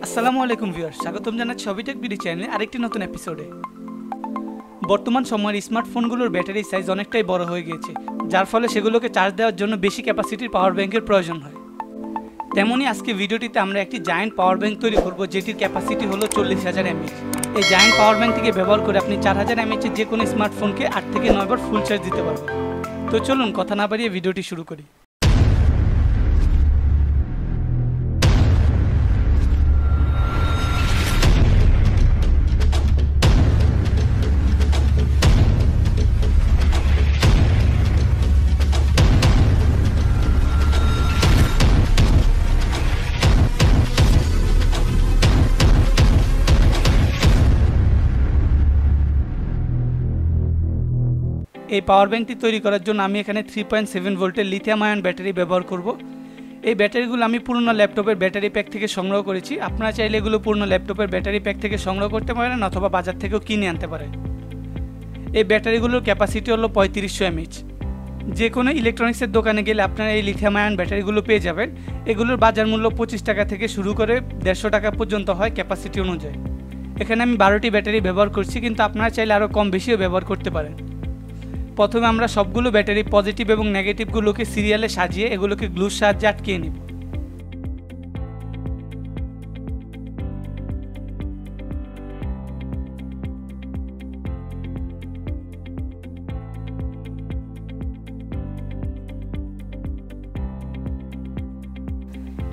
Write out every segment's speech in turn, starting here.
আসসালামু আলাইকুম ভিউয়ার্স, স্বাগতম জানাচ্ছি হবিটেক বিডি চ্যানেলে আরেকটি নতুন এপিসোডে। বর্তমান সময়ের স্মার্টফোনগুলোর ব্যাটারি সাইজ অনেকটাই বড় হয়ে গিয়েছে, যার ফলে সেগুলোকে চার্জ দেওয়ার জন্য বেশি ক্যাপাসিটির পাওয়ার ব্যাংকের প্রয়োজন হয়। তেমনই আজকে ভিডিওটিতে আমরা একটি জায়ান্ট পাওয়ার ব্যাংক তৈরি করব, যেটির ক্যাপাসিটি হলো 40,000 mAh। এই জায়ান্ট পাওয়ার ব্যাংকটিকে ব্যবহার করে আপনি 4000 mAh যে কোনো স্মার্টফোনকে 8 থেকে 9 বার ফুল চার্জ দিতে পারবেন। তো চলুন কথা না বাড়িয়ে ভিডিওটি শুরু করি। এই পাওয়ার ব্যাংকটি তৈরি করার জন্য আমি এখানে 3.7 ভোল্টের লিথিয়াম আয়ন ব্যাটারি ব্যবহার করব। এই ব্যাটারিগুলো আমি পুরনো ল্যাপটপের ব্যাটারি প্যাক থেকে সংগ্রহ করেছি। আপনারা চাইলে এগুলো পুরনো ল্যাপটপের ব্যাটারি প্যাক থেকে সংগ্রহ করতে পারেন অথবা বাজার থেকেও কিনে আনতে পারেন। এই ব্যাটারিগুলোর ক্যাপাসিটি হলো 3500 mAh। যে কোনো ইলেকট্রনিক্সের দোকানে গেলে আপনারা এই লিথিয়াম আয়ন ব্যাটারিগুলো পেয়ে যাবেন। এগুলোর বাজার মূল্য 25 টাকা থেকে শুরু করে 150 টাকা পর্যন্ত হয় ক্যাপাসিটি অনুযায়ী। এখানে আমি 12টি ব্যাটারি ব্যবহার করছি, কিন্তু আপনারা চাইলে আরও কম বেশিও ব্যবহার করতে পারেন। প্রথমে আমরা সবগুলো ব্যাটারি পজিটিভ এবং নেগেটিভগুলোকে সিরিয়ালে সাজিয়ে এগুলোকে গ্লুর সাহায্যে আটকিয়ে নিব।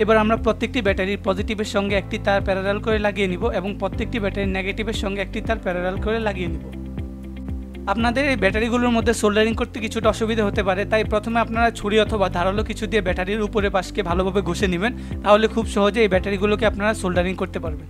এবার আমরা প্রত্যেকটি ব্যাটারির পজিটিভের সঙ্গে একটি তার প্যারালাল করে লাগিয়ে নিব এবং প্রত্যেকটি ব্যাটারির নেগেটিভের সঙ্গে একটি তার প্যারালাল করে লাগিয়ে নিব। আপনাদের এই ব্যাটারিগুলোর মধ্যে সোল্ডারিং করতে কিছুটা অসুবিধা হতে পারে, তাই প্রথমে আপনারা ছুরি অথবা ধারালো কিছু দিয়ে ব্যাটারির উপরে পাশকে ভালোভাবে ঘষে নেবেন, তাহলে খুব সহজে এই ব্যাটারিগুলোকে আপনারা সোল্ডারিং করতে পারবেন।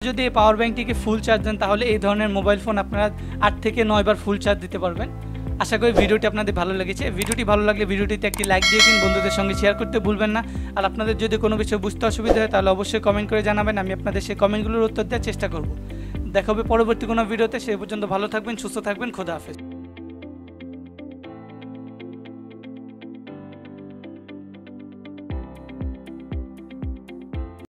যদি এই পাওয়ার ব্যাংকটিকে ফুল চার্জ দেন তাহলে এই ধরনের মোবাইল ফোন আপনারা 8 থেকে 9 বার ফুল চার্জ দিতে পারবেন। আশা করি ভিডিওটি আপনাদের ভালো লেগেছে। ভিডিওটি ভালো লাগলে ভিডিওটিতে একটি লাইক দিয়ে দিন, বন্ধুদের সঙ্গে শেয়ার করতে ভুলবেন না। আর আপনাদের যদি কোনো কিছু বুঝতে অসুবিধা হয় তাহলে অবশ্যই কমেন্ট করে জানাবেন, আমি আপনাদের সেই কমেন্টগুলোর উত্তর দেওয়ার চেষ্টা করব। দেখা হবে পরবর্তী কোনো ভিডিওতে। সেই পর্যন্ত ভালো থাকবেন, সুস্থ থাকবেন, খোদা হাফেজ।